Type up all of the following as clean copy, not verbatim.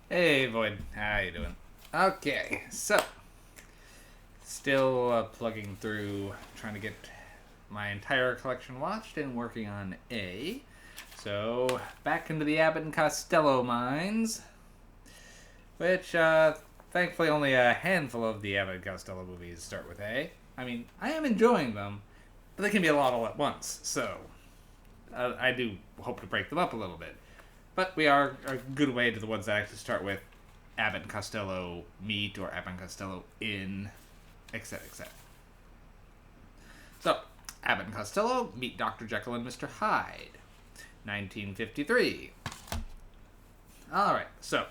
Hey, Void. How you doing? Okay, so still plugging through, trying to get my entire collection watched and working on A. So back into the Abbott and Costello mines, which thankfully only a handful of the Abbott and Costello movies start with A. I mean, I am enjoying them, but they can be a lot all at once. So I do hope to break them up a little bit. But we are a good way to the ones that actually start with Abbott and Costello meet or Abbott and Costello in, etc., etc. So, Abbott and Costello meet Dr. Jekyll and Mr. Hyde, 1953. Alright, so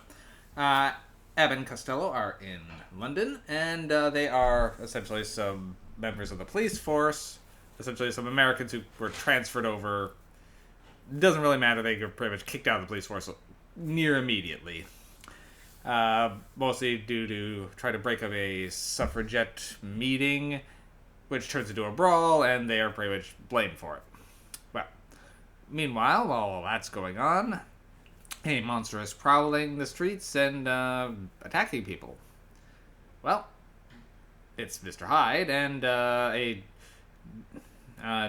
Abbott and Costello are in London, and they are essentially some members of the police force, essentially some Americans who were transferred over. Doesn't really matter, they get pretty much kicked out of the police force near immediately. Mostly due to try to break up a suffragette meeting, which turns into a brawl, and they are pretty much blamed for it. Well, meanwhile, while all that's going on, a monster is prowling the streets and attacking people. Well, it's Mr. Hyde, and a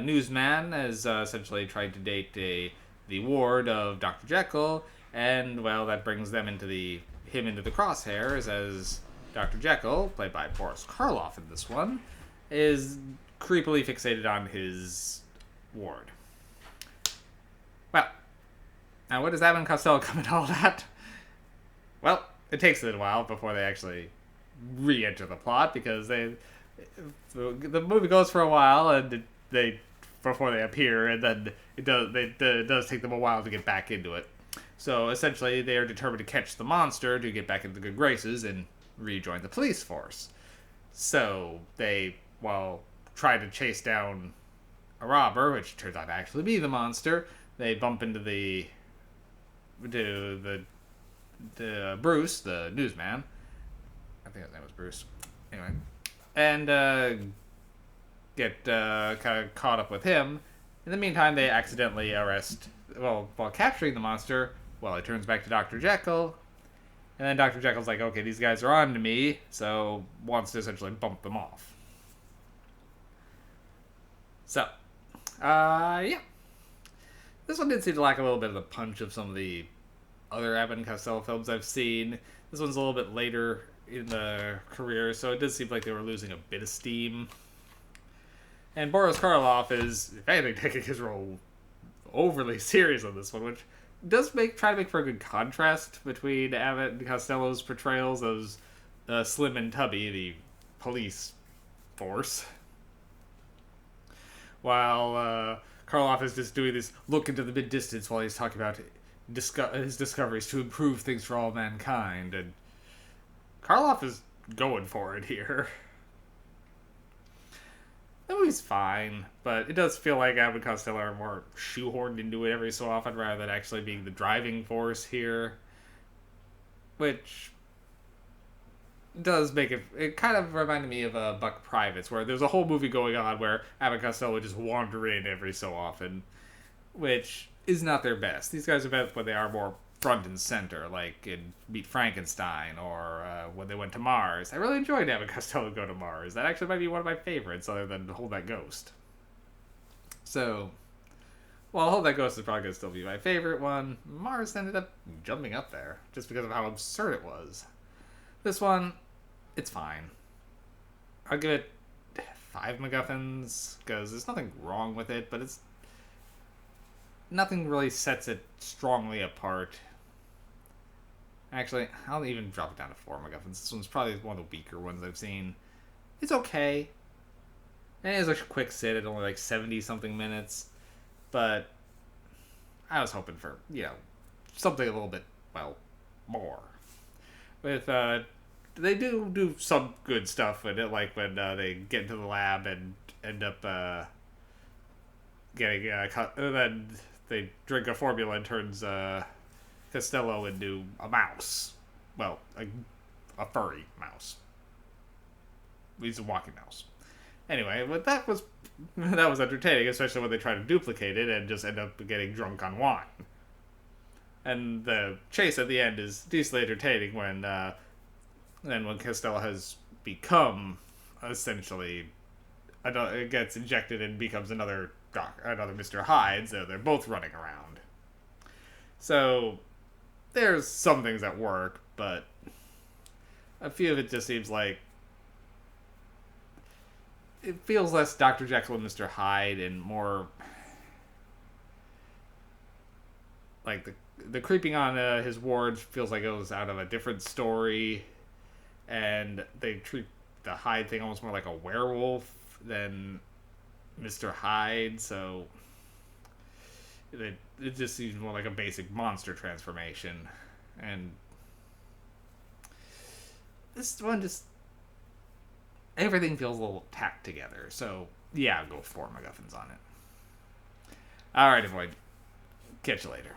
newsman is essentially trying to date the ward of Dr. Jekyll, and well, that brings him into the crosshairs as Dr. Jekyll, played by Boris Karloff in this one, is creepily fixated on his ward. Well, now what does Abbott and Costello come into all that? Well, it takes a little while before they actually re-enter the plot, because the movie goes for a while and they before they appear, and then it does take them a while to get back into it. So essentially, they are determined to catch the monster to get back into the good graces and rejoin the police force. So they, while trying to chase down a robber, which turns out to actually be the monster, they bump into the Bruce, the newsman. I think his name was Bruce. Anyway, and get kind of caught up with him. In the meantime, they accidentally arrest. Well, while capturing the monster, it turns back to Dr. Jekyll, and then Dr. Jekyll's like, okay, these guys are on to me, so wants to essentially bump them off. So, yeah. This one did seem to lack a little bit of the punch of some of the other Abbott and Costello films I've seen. This one's a little bit later in the career, so it did seem like they were losing a bit of steam. And Boris Karloff is, if anything, taking his role overly serious on this one, which does try to make for a good contrast between Abbott and Costello's portrayals as Slim and Tubby, the police force, while Karloff is just doing this look into the mid-distance while he's talking about his discoveries to improve things for all mankind, and Karloff is going for it here. The movie's fine, but it does feel like Abbott and Costello are more shoehorned into it every so often rather than actually being the driving force here. Which does make it kind of reminded me of Buck Privates, where there's a whole movie going on where Abbott and Costello would just wander in every so often, which is not their best. These guys are best when they are more front and center, like in Meet Frankenstein or when they went to Mars. I really enjoyed having Costello go to Mars. That actually might be one of my favorites, other than Hold That Ghost. So, while Hold That Ghost is probably going to still be my favorite one, Mars ended up jumping up there, just because of how absurd it was. This one, it's fine. I'll give it 5 MacGuffins, because there's nothing wrong with it, but it's nothing really sets it strongly apart. Actually, I'll even drop it down to 4 MacGuffins. This one's probably one of the weaker ones I've seen. It's okay. And it is a quick sit at only like 70-something minutes. But I was hoping for, something a little bit, more. With, they do some good stuff with it, like when they get into the lab and end up getting cut. And then they drink a formula and turns Costello into a mouse. Well, a furry mouse. He's a walking mouse. Anyway, but that was entertaining, especially when they try to duplicate it and just end up getting drunk on wine. And the chase at the end is decently entertaining when Costello has become essentially it gets injected and becomes another Mr. Hyde, so they're both running around. So there's some things that work, but a few of it just seems like it feels less Dr. Jekyll and Mr. Hyde and more like the creeping on his ward feels like it was out of a different story, and they treat the Hyde thing almost more like a werewolf than Mr. Hyde. So it just seems more like a basic monster transformation, and this one just everything feels a little tacked together. So yeah, I'll go 4 MacGuffins on it. All right, avoid. Catch you later.